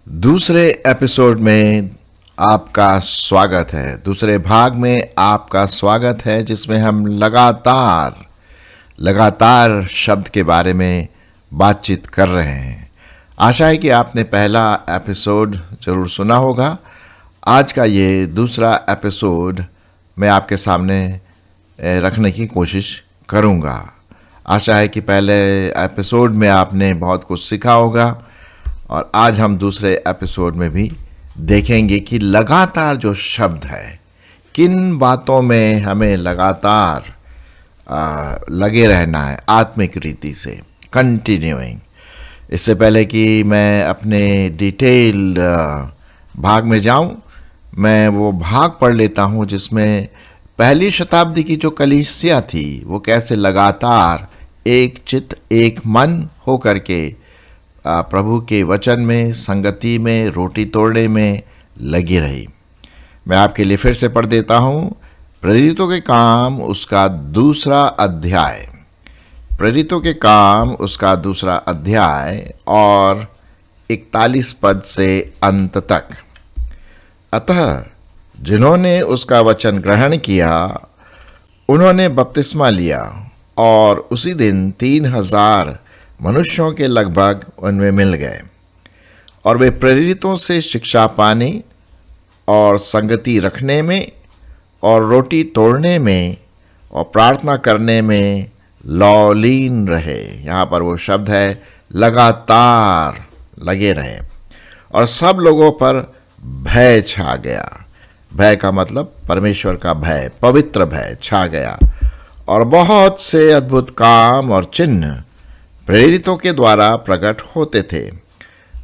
दूसरे एपिसोड में आपका स्वागत है। दूसरे भाग में आपका स्वागत है जिसमें हम लगातार शब्द के बारे में बातचीत कर रहे हैं। आशा है कि आपने पहला एपिसोड जरूर सुना होगा। आज का ये दूसरा एपिसोड मैं आपके सामने रखने की कोशिश करूँगा। आशा है कि पहले एपिसोड में आपने बहुत कुछ सीखा होगा और आज हम दूसरे एपिसोड में भी देखेंगे कि लगातार जो शब्द है, किन बातों में हमें लगातार लगे रहना है आत्मिक रीति से, कंटिन्यूइंग। इससे पहले कि मैं अपने डिटेल भाग में जाऊं, मैं वो भाग पढ़ लेता हूं जिसमें पहली शताब्दी की जो कलीसिया थी वो कैसे लगातार एक चित्त एक मन होकर के प्रभु के वचन में, संगति में, रोटी तोड़ने में लगी रही। मैं आपके लिए फिर से पढ़ देता हूँ। प्रेरितों के काम उसका दूसरा अध्याय, प्रेरितों के काम उसका दूसरा अध्याय और 41 पद से अंत तक। अतः जिन्होंने उसका वचन ग्रहण किया उन्होंने बपतिस्मा लिया और उसी दिन 3000 मनुष्यों के लगभग उनमें मिल गए और वे प्रेरितों से शिक्षा पाने और संगति रखने में और रोटी तोड़ने में और प्रार्थना करने में लौलीन रहे। यहाँ पर वो शब्द है लगातार लगे रहे। और सब लोगों पर भय छा गया। भय का मतलब परमेश्वर का भय, पवित्र भय छा गया। और बहुत से अद्भुत काम और चिन्ह प्रेरितों के द्वारा प्रकट होते थे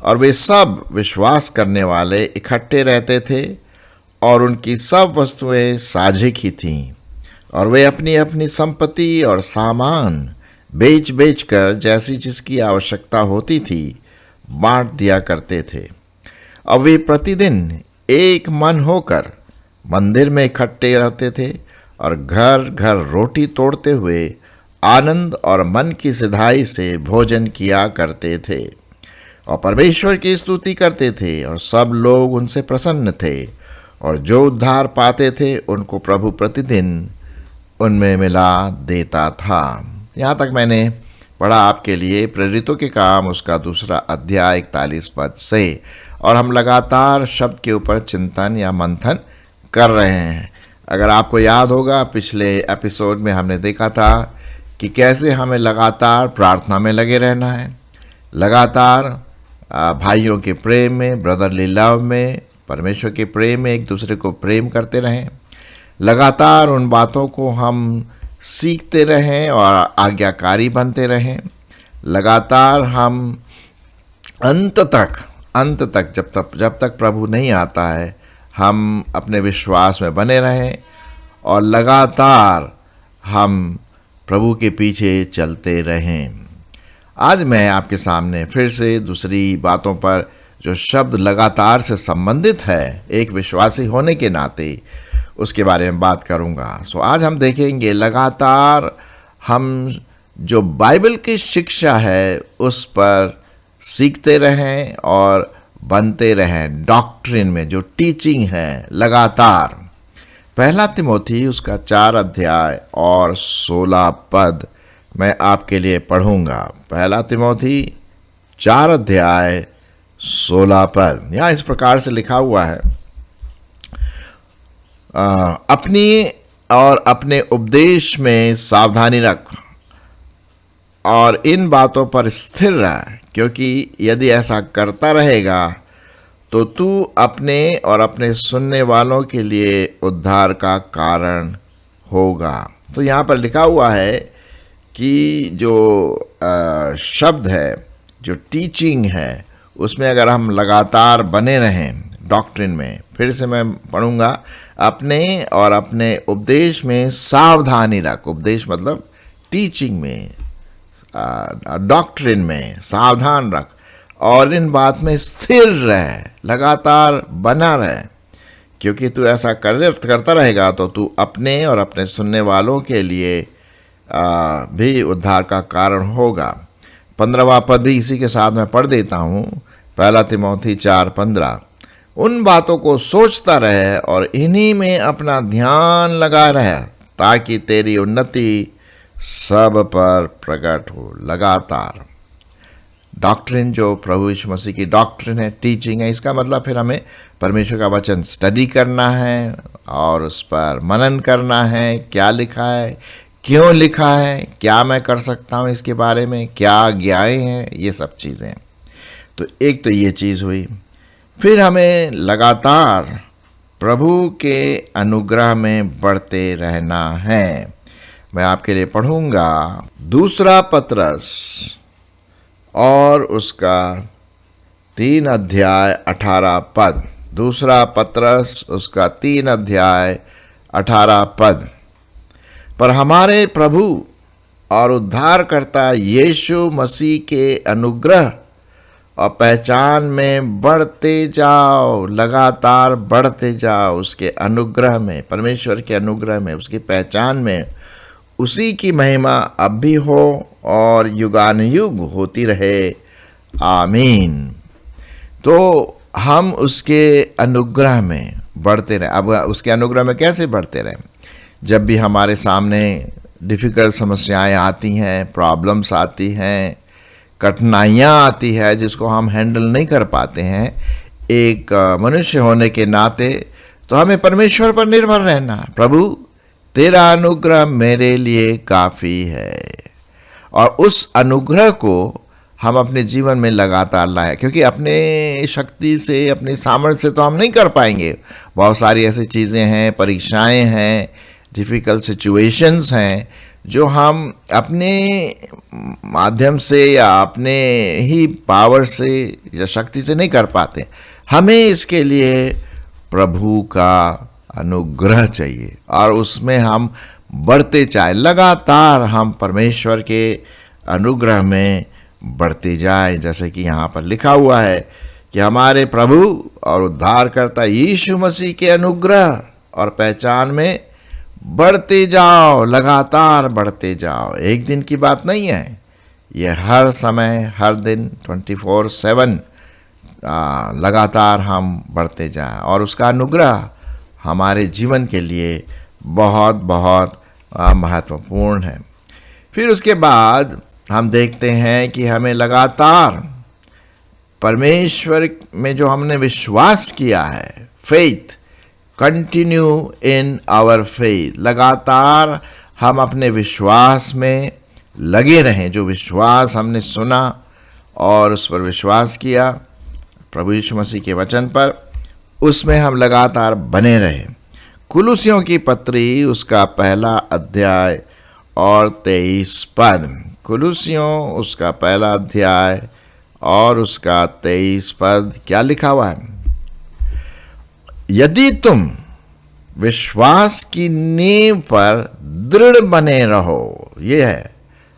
और वे सब विश्वास करने वाले इकट्ठे रहते थे और उनकी सब वस्तुएं साझिक ही थीं और वे अपनी अपनी संपत्ति और सामान बेच बेच कर जैसी जिसकी आवश्यकता होती थी बांट दिया करते थे। अब वे प्रतिदिन एक मन होकर मंदिर में इकट्ठे रहते थे और घर घर रोटी तोड़ते हुए आनंद और मन की सिधाई से भोजन किया करते थे और परमेश्वर की स्तुति करते थे और सब लोग उनसे प्रसन्न थे और जो उद्धार पाते थे उनको प्रभु प्रतिदिन उनमें मिला देता था। यहाँ तक मैंने पढ़ा आपके लिए प्रेरितों के काम उसका दूसरा अध्याय 41 पद से। और हम लगातार शब्द के ऊपर चिंतन या मंथन कर रहे हैं। अगर आपको याद होगा, पिछले एपिसोड में हमने देखा था कि कैसे हमें लगातार प्रार्थना में लगे रहना है, लगातार भाइयों के प्रेम में, ब्रदरली लव में, परमेश्वर के प्रेम में एक दूसरे को प्रेम करते रहें, लगातार उन बातों को हम सीखते रहें और आज्ञाकारी बनते रहें, लगातार हम अंत तक जब तक प्रभु नहीं आता है हम अपने विश्वास में बने रहें और लगातार हम प्रभु के पीछे चलते रहें। आज मैं आपके सामने फिर से दूसरी बातों पर जो शब्द लगातार से संबंधित है एक विश्वासी होने के नाते उसके बारे में बात करूंगा। आज हम देखेंगे लगातार हम जो बाइबल की शिक्षा है उस पर सीखते रहें और बनते रहें। डॉक्ट्रिन में जो टीचिंग है लगातार। पहला तिमोथी उसका 4 अध्याय और 16 पद मैं आपके लिए पढ़ूंगा। पहला तिमोथी 4 अध्याय 16 पद। यहाँ इस प्रकार से लिखा हुआ है, अपनी और अपने उपदेश में सावधानी रख और इन बातों पर स्थिर रह, क्योंकि यदि ऐसा करता रहेगा तो तू अपने और अपने सुनने वालों के लिए उद्धार का कारण होगा। तो यहाँ पर लिखा हुआ है कि जो शब्द है, जो टीचिंग है, उसमें अगर हम लगातार बने रहें डॉक्ट्रिन में, फिर से मैं पढ़ूंगा, अपने और अपने उपदेश में सावधानी रख। उपदेश मतलब टीचिंग में, डॉक्ट्रिन में सावधान रख और इन बात में स्थिर रहे, लगातार बना रहे, क्योंकि तू ऐसा करता रहेगा तो तू अपने और अपने सुनने वालों के लिए भी उद्धार का कारण होगा। 15वां पद भी इसी के साथ मैं पढ़ देता हूँ। पहला तिमोथी 4:15। उन बातों को सोचता रहे और इन्हीं में अपना ध्यान लगा रहे, ताकि तेरी उन्नति सब पर प्रकट हो। लगातार डॉक्ट्रिन, जो प्रभु यीशु मसीह की डॉक्ट्रिन है, टीचिंग है, इसका मतलब फिर हमें परमेश्वर का वचन स्टडी करना है और उस पर मनन करना है। क्या लिखा है, क्यों लिखा है, क्या मैं कर सकता हूँ इसके बारे में, क्या आज्ञाएं हैं, ये सब चीज़ें। तो एक तो ये चीज़ हुई। फिर हमें लगातार प्रभु के अनुग्रह में बढ़ते रहना है। मैं आपके लिए पढ़ूंगा 2 पतरस और उसका 3 अध्याय 18 पद। 2 पतरस उसका 3 अध्याय 18 पद। पर हमारे प्रभु और उद्धारकर्ता यीशु मसीह के अनुग्रह और पहचान में बढ़ते जाओ, लगातार बढ़ते जाओ उसके अनुग्रह में, परमेश्वर के अनुग्रह में, उसकी पहचान में। उसी की महिमा अब भी हो और युगानुयुग होती रहे। आमीन। तो हम उसके अनुग्रह में बढ़ते रहें। अब उसके अनुग्रह में कैसे बढ़ते रहें? जब भी हमारे सामने डिफ़िकल्ट समस्याएं आती हैं, प्रॉब्लम्स आती हैं, कठिनाइयाँ आती है जिसको हम हैंडल नहीं कर पाते हैं एक मनुष्य होने के नाते, तो हमें परमेश्वर पर निर्भर रहना। प्रभु तेरा अनुग्रह मेरे लिए काफ़ी है, और उस अनुग्रह को हम अपने जीवन में लगातार लाएं, क्योंकि अपने शक्ति से, अपनी सामर्थ्य से तो हम नहीं कर पाएंगे। बहुत सारी ऐसी चीज़ें हैं, परीक्षाएं हैं, डिफ़िकल्ट सिचुएशंस हैं जो हम अपने माध्यम से या अपने ही पावर से या शक्ति से नहीं कर पाते। हमें इसके लिए प्रभु का अनुग्रह चाहिए और उसमें हम बढ़ते जाए। लगातार हम परमेश्वर के अनुग्रह में बढ़ते जाए, जैसे कि यहाँ पर लिखा हुआ है कि हमारे प्रभु और उद्धारकर्ता यीशु मसीह के अनुग्रह और पहचान में बढ़ते जाओ, लगातार बढ़ते जाओ। एक दिन की बात नहीं है, ये हर समय, हर दिन 24/7 लगातार हम बढ़ते जाएं, और उसका अनुग्रह हमारे जीवन के लिए बहुत बहुत महत्वपूर्ण है। फिर उसके बाद हम देखते हैं कि हमें लगातार परमेश्वर में जो हमने विश्वास किया है, faith, continue in our faith, लगातार हम अपने विश्वास में लगे रहें। जो विश्वास हमने सुना और उस पर विश्वास किया, प्रभु यीशु मसीह के वचन पर, उसमें हम लगातार बने रहें। कुलुसियों की पत्री उसका 1 अध्याय और 23 पद। कुलुसियों उसका 1 अध्याय और उसका 23 पद क्या लिखा हुआ है? यदि तुम विश्वास की नींव पर दृढ़ बने रहो, ये है,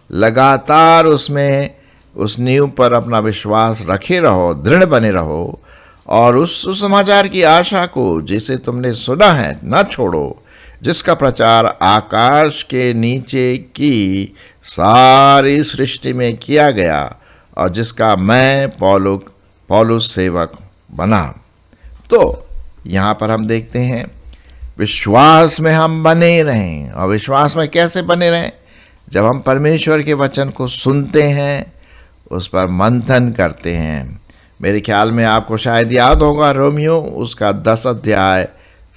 लगातार उसमें, उस नींव पर अपना विश्वास रखे रहो, दृढ़ बने रहो, और उस सुसमाचार की आशा को जिसे तुमने सुना है न छोड़ो, जिसका प्रचार आकाश के नीचे की सारी सृष्टि में किया गया और जिसका मैं पौलुस सेवक बना। तो यहाँ पर हम देखते हैं विश्वास में हम बने रहें। और विश्वास में कैसे बने रहें? जब हम परमेश्वर के वचन को सुनते हैं, उस पर मंथन करते हैं। मेरे ख्याल में आपको शायद याद होगा रोमियो उसका 10 अध्याय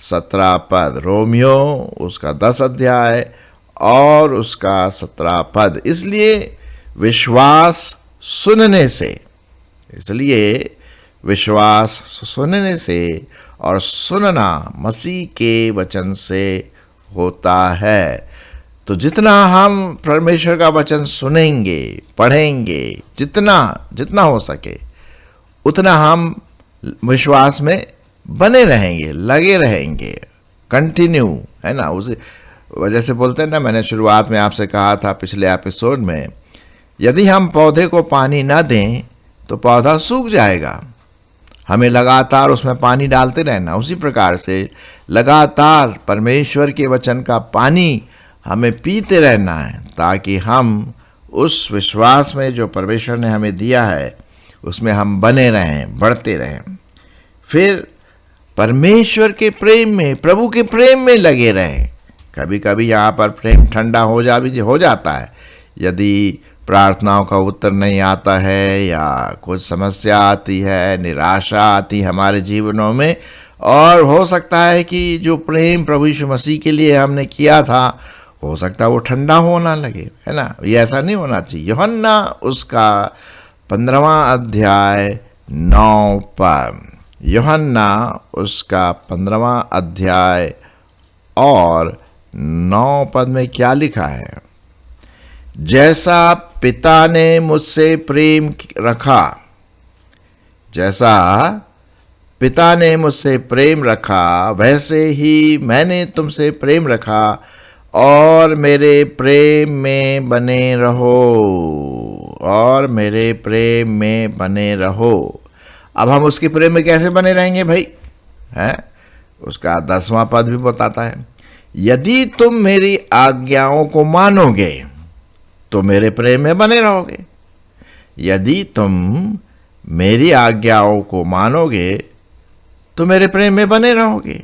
17 पद। रोमियो उसका 10 अध्याय और उसका 17 पद। इसलिए विश्वास सुनने से और सुनना मसीह के वचन से होता है। तो जितना हम परमेश्वर का वचन सुनेंगे, पढ़ेंगे, जितना हो सके उतना हम विश्वास में बने रहेंगे, लगे रहेंगे, कंटिन्यू, है ना। उसी वजह से बोलते हैं ना, मैंने शुरुआत में आपसे कहा था पिछले एपिसोड में, यदि हम पौधे को पानी ना दें तो पौधा सूख जाएगा। हमें लगातार उसमें पानी डालते रहना। उसी प्रकार से लगातार परमेश्वर के वचन का पानी हमें पीते रहना है, ताकि हम उस विश्वास में जो परमेश्वर ने हमें दिया है उसमें हम बने रहें, बढ़ते रहें। फिर परमेश्वर के प्रेम में, प्रभु के प्रेम में लगे रहें। कभी कभी यहाँ पर प्रेम ठंडा हो जाता है, यदि प्रार्थनाओं का उत्तर नहीं आता है या कुछ समस्या आती है, निराशा आती है हमारे जीवनों में, और हो सकता है कि जो प्रेम प्रभु यीशु मसीह के लिए हमने किया था, हो सकता है वो ठंडा होना लगे, है ना। ये ऐसा नहीं होना चाहिए। यूहन्ना उसका 15वां अध्याय 9 पद, यूहन्ना उसका 15वां अध्याय और 9 पद में क्या लिखा है? जैसा पिता ने मुझसे प्रेम रखा, जैसा पिता ने मुझसे प्रेम रखा, वैसे ही मैंने तुमसे प्रेम रखा, और मेरे प्रेम में बने रहो, और मेरे प्रेम में बने रहो। अब हम उसके प्रेम में कैसे बने रहेंगे भाई? हैं? उसका 10वां पद भी बताता है, यदि तुम मेरी आज्ञाओं को मानोगे तो मेरे प्रेम में बने रहोगे। यदि तुम मेरी आज्ञाओं को मानोगे तो मेरे प्रेम में बने रहोगे,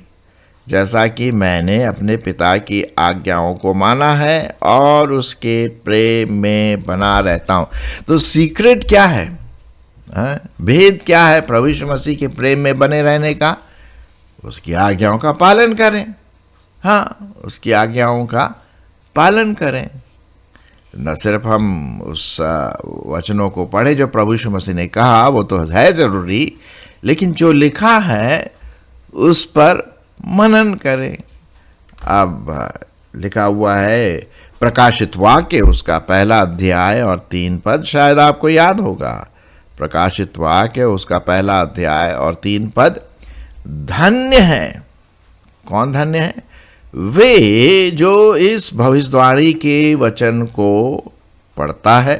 जैसा कि मैंने अपने पिता की आज्ञाओं को माना है और उसके प्रेम में बना रहता हूं। तो सीक्रेट क्या है? भेद क्या है प्रभु यीशु मसीह के प्रेम में बने रहने का? उसकी आज्ञाओं का पालन करें। हाँ, उसकी आज्ञाओं का पालन करें। न सिर्फ हम उस वचनों को पढ़े जो प्रभु यीशु मसीह ने कहा, वो तो है जरूरी, लेकिन जो लिखा है उस पर मनन करें। अब लिखा हुआ है प्रकाशित वाक्य, उसका 1 अध्याय और 3 पद, शायद आपको याद होगा। प्रकाशित वाक्य उसका 1 अध्याय और 3 पद, धन्य है। कौन धन्य है? वे जो इस भविष्यवाणी के वचन को पढ़ता है,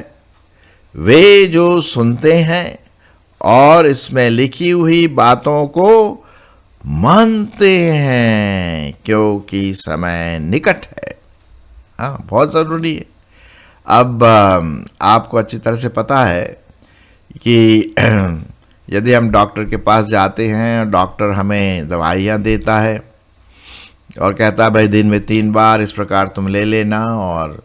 वे जो सुनते हैं और इसमें लिखी हुई बातों को मानते हैं, क्योंकि समय निकट है। हाँ, बहुत ज़रूरी है। अब आपको अच्छी तरह से पता है कि यदि हम डॉक्टर के पास जाते हैं, डॉक्टर हमें दवाइयाँ देता है और कहता है भाई दिन में 3 बार इस प्रकार तुम ले लेना और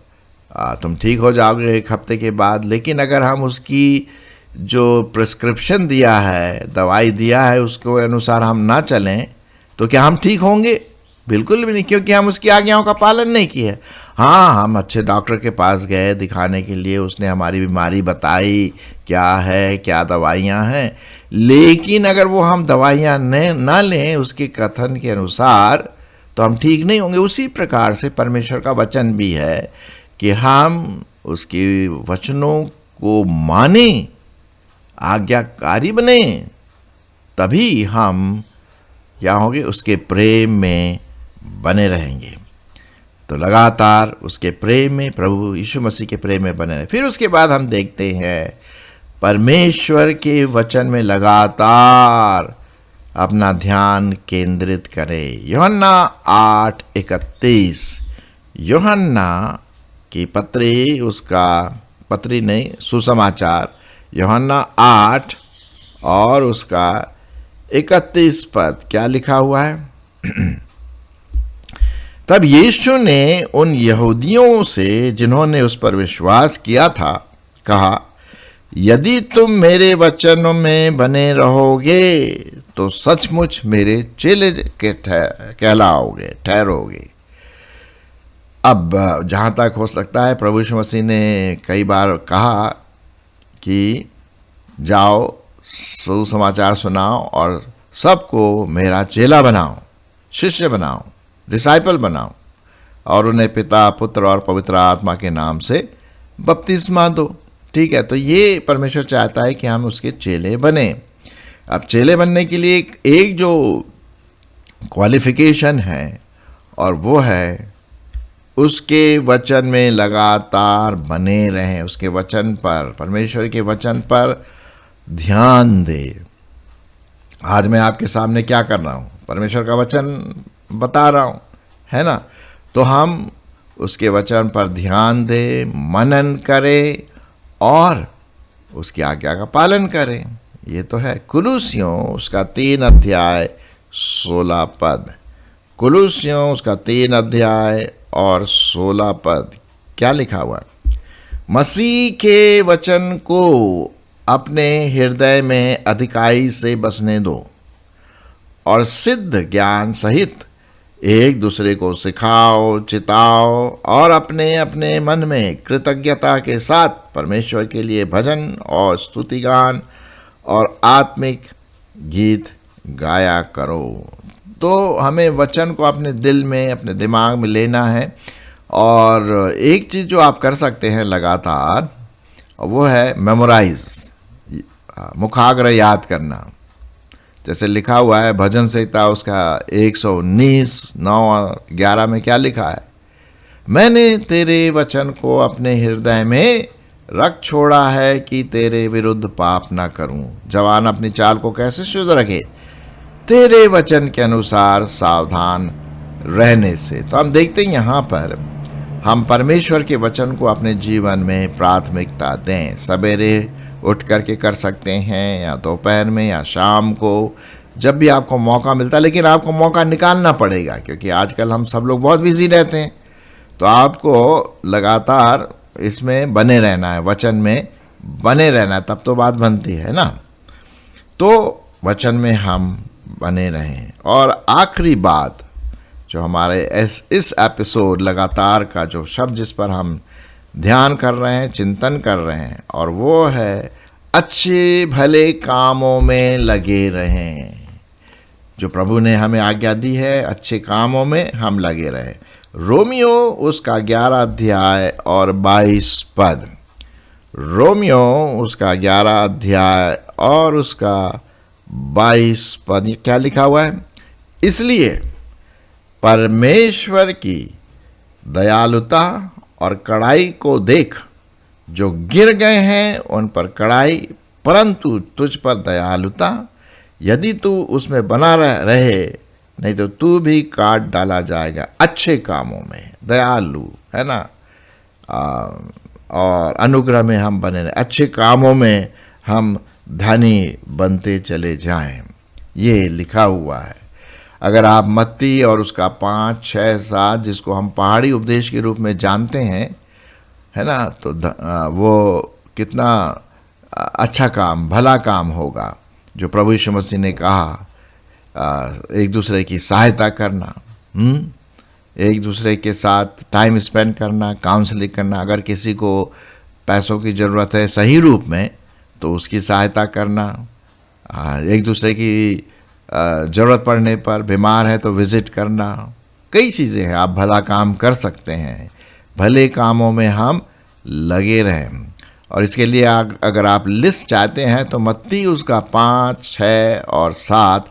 तुम ठीक हो जाओगे 1 हफ्ते के बाद। लेकिन अगर हम उसकी जो प्रिस्क्रिप्शन दिया है, दवाई दिया है, उसके अनुसार हम ना चलें तो क्या हम ठीक होंगे? बिल्कुल भी नहीं, क्योंकि हम उसकी आज्ञाओं का पालन नहीं किया। हाँ, हम अच्छे डॉक्टर के पास गए दिखाने के लिए, उसने हमारी बीमारी बताई क्या है, क्या दवाइयाँ हैं, लेकिन अगर वो हम दवाइयाँ ना लें उसके कथन के अनुसार तो हम ठीक नहीं होंगे। उसी प्रकार से परमेश्वर का वचन भी है कि हम उसके वचनों को माने, आज्ञाकारी बने, तभी हम क्या होंगे? उसके प्रेम में बने रहेंगे। तो लगातार उसके प्रेम में, प्रभु यीशु मसीह के प्रेम में बने रहे। फिर उसके बाद हम देखते हैं परमेश्वर के वचन में लगातार अपना ध्यान केंद्रित करें। यूहन्ना 8:31, यूहन्ना की पत्री, उसका पत्री नहीं, सुसमाचार, यूहन्ना 8 और उसका 31 पद, क्या लिखा हुआ है? तब यीशु ने उन यहूदियों से जिन्होंने उस पर विश्वास किया था कहा, यदि तुम मेरे वचनों में बने रहोगे तो सचमुच मेरे चेले के कहलाओगे, ठहरोगे। अब जहाँ तक हो सकता है प्रभु यीशु मसीह ने कई बार कहा कि जाओ सुसमाचार सुनाओ और सबको मेरा चेला बनाओ, शिष्य बनाओ, डिसाइपल बनाओ, और उन्हें पिता, पुत्र और पवित्र आत्मा के नाम से बपतिस्मा दो। ठीक है, तो ये परमेश्वर चाहता है कि हम उसके चेले बने। अब चेले बनने के लिए एक जो क्वालिफिकेशन है, और वो है उसके वचन में लगातार बने रहें, उसके वचन पर, परमेश्वर के वचन पर ध्यान दे। आज मैं आपके सामने क्या कर रहा हूँ? परमेश्वर का वचन बता रहा हूँ, है ना। तो हम उसके वचन पर ध्यान दें, मनन करें और उसकी आज्ञा का पालन करें। ये तो है कुलुस्सियों उसका 3 अध्याय 16 पद। कुलुस्सियों उसका 3 अध्याय और 16 पद क्या लिखा हुआ है? मसीह के वचन को अपने हृदय में अधिकाई से बसने दो और सिद्ध ज्ञान सहित एक दूसरे को सिखाओ, चिताओ और अपने अपने मन में कृतज्ञता के साथ परमेश्वर के लिए भजन और स्तुतिगान और आत्मिक गीत गाया करो। तो हमें वचन को अपने दिल में, अपने दिमाग में लेना है। और एक चीज़ जो आप कर सकते हैं लगातार, वो है मेमोराइज, मुखाग्र याद करना। जैसे लिखा हुआ है भजन संहिता उसका 119 9 और 11 में क्या लिखा है? मैंने तेरे वचन को अपने हृदय में रख छोड़ा है कि तेरे विरुद्ध पाप ना करूं। जवान अपनी चाल को कैसे शुद्ध रखे? तेरे वचन के अनुसार सावधान रहने से। तो हम देखते हैं यहाँ पर हम परमेश्वर के वचन को अपने जीवन में प्राथमिकता दें। सवेरे उठ करके कर सकते हैं, या दोपहर में, या शाम को, जब भी आपको मौका मिलता है। लेकिन आपको मौका निकालना पड़ेगा, क्योंकि आजकल हम सब लोग बहुत बिजी रहते हैं। तो आपको लगातार इसमें बने रहना है, वचन में बने रहना है, तब तो बात बनती है ना। तो वचन में हम बने रहें। और आखिरी बात जो हमारे इस एपिसोड लगातार का जो शब्द जिस पर हम ध्यान कर रहे हैं, चिंतन कर रहे हैं, और वो है अच्छे भले कामों में लगे रहें। जो प्रभु ने हमें आज्ञा दी है, अच्छे कामों में हम लगे रहें। रोमियो उसका 11 अध्याय और 22 पद। रोमियो उसका 11 अध्याय और उसका 22 पद क्या लिखा हुआ है? इसलिए परमेश्वर की दयालुता और कड़ाई को देख, जो गिर गए हैं उन पर कड़ाई, परंतु तुझ पर दयालुता। यदि तू उसमें बना रहे, नहीं तो तू भी काट डाला जाएगा। अच्छे कामों में दयालु है ना, और अनुग्रह में हम बने रहे, अच्छे कामों में हम धनी बनते चले जाएं। ये लिखा हुआ है। अगर आप मत्ती और उसका 5, 6, 7 जिसको हम पहाड़ी उपदेश के रूप में जानते हैं, है ना, तो वो कितना अच्छा काम, भला काम होगा जो प्रभु यीशु मसीह ने कहा, एक दूसरे की सहायता करना, एक दूसरे के साथ टाइम स्पेंड करना, काउंसलिंग करना। अगर किसी को पैसों की ज़रूरत है सही रूप में, तो उसकी सहायता करना। एक दूसरे की ज़रूरत पड़ने पर, बीमार है तो विज़िट करना। कई चीज़ें हैं, आप भला काम कर सकते हैं। भले कामों में हम लगे रहें। और इसके लिए अगर आप लिस्ट चाहते हैं तो मत्ती उसका 5, 6 और 7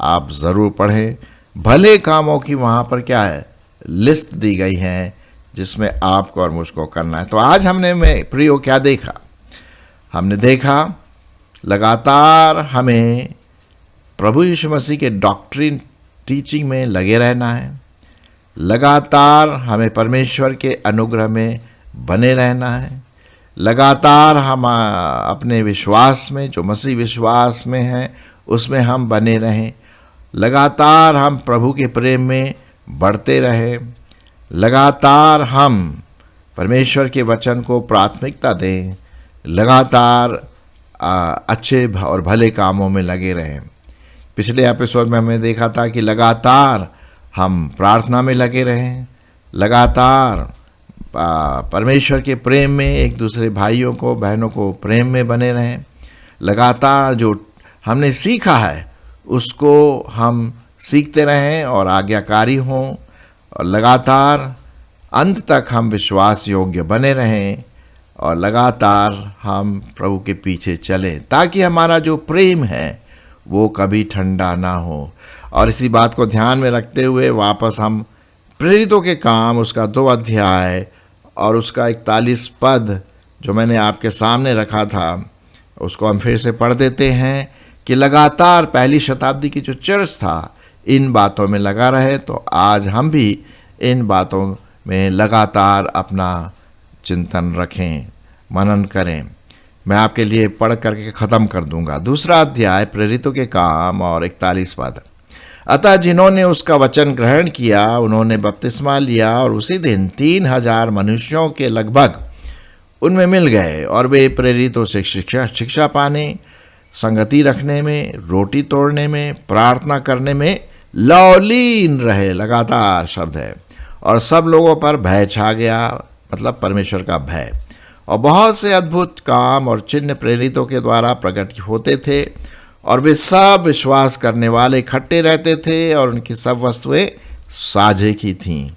आप ज़रूर पढ़ें। भले कामों की वहाँ पर क्या है, लिस्ट दी गई है, जिसमें आपको और मुझको करना है। तो आज हमने प्रियो क्या देखा? हमने देखा लगातार हमें प्रभु यीशु मसीह के डॉक्ट्रिन टीचिंग में लगे रहना है। लगातार हमें परमेश्वर के अनुग्रह में बने रहना है। लगातार हम अपने विश्वास में, जो मसीह विश्वास में है, उसमें हम बने रहें। लगातार हम प्रभु के प्रेम में बढ़ते रहें। लगातार हम परमेश्वर के वचन को प्राथमिकता दें। लगातार अच्छे और भले कामों में लगे रहें। पिछले एपिसोड में हमने देखा था कि लगातार हम प्रार्थना में लगे रहें। लगातार परमेश्वर के प्रेम में एक दूसरे भाइयों को, बहनों को प्रेम में बने रहें। लगातार जो हमने सीखा है उसको हम सीखते रहें और आज्ञाकारी हों। और लगातार अंत तक हम विश्वास योग्य बने रहें। और लगातार हम प्रभु के पीछे चलें, ताकि हमारा जो प्रेम है वो कभी ठंडा ना हो। और इसी बात को ध्यान में रखते हुए वापस हम प्रेरितों के काम उसका 2 अध्याय और उसका 41 पद जो मैंने आपके सामने रखा था, उसको हम फिर से पढ़ देते हैं कि लगातार पहली शताब्दी की जो चर्च था इन बातों में लगा रहे। तो आज हम भी इन बातों में लगातार अपना चिंतन रखें, मनन करें। मैं आपके लिए पढ़ करके ख़त्म कर दूंगा। दूसरा अध्याय प्रेरितों के काम और 41 पद। अतः जिन्होंने उसका वचन ग्रहण किया उन्होंने बपतिस्मा लिया और उसी दिन 3,000 मनुष्यों के लगभग उनमें मिल गए और वे प्रेरितों से शिक्षा पाने, संगति रखने में, रोटी तोड़ने में, प्रार्थना करने में लौलीन रहे। लगातार शब्द है। और सब लोगों पर भय छा गया, मतलब परमेश्वर का भय। और बहुत से अद्भुत काम और चिन्ह प्रेरितों के द्वारा प्रकट होते थे और वे सब विश्वास करने वाले इकट्ठे रहते थे और उनकी सब वस्तुएं साझे की थीं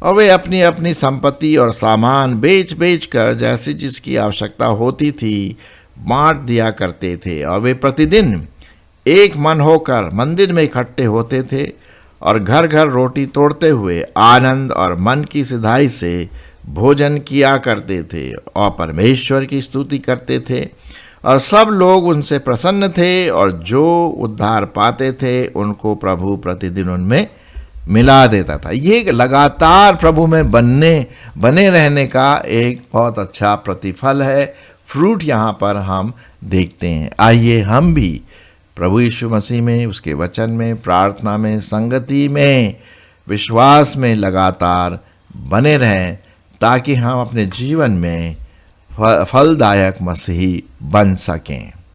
और वे अपनी अपनी संपत्ति और सामान बेच बेच कर जैसी जिसकी आवश्यकता होती थी बांट दिया करते थे। और वे प्रतिदिन एक मन होकर मंदिर में इकट्ठे होते थे और घर घर रोटी तोड़ते हुए आनंद और मन की सिधाई से भोजन किया करते थे और परमेश्वर की स्तुति करते थे। और सब लोग उनसे प्रसन्न थे और जो उद्धार पाते थे उनको प्रभु प्रतिदिन उनमें मिला देता था। ये लगातार प्रभु में बने रहने का एक बहुत अच्छा प्रतिफल है, फ्रूट यहाँ पर हम देखते हैं। आइए हम भी प्रभु यीशु मसीह में, उसके वचन में, प्रार्थना में, संगति में, विश्वास में लगातार बने रहें ताकि हम अपने जीवन में फलदायक मसीही बन सकें।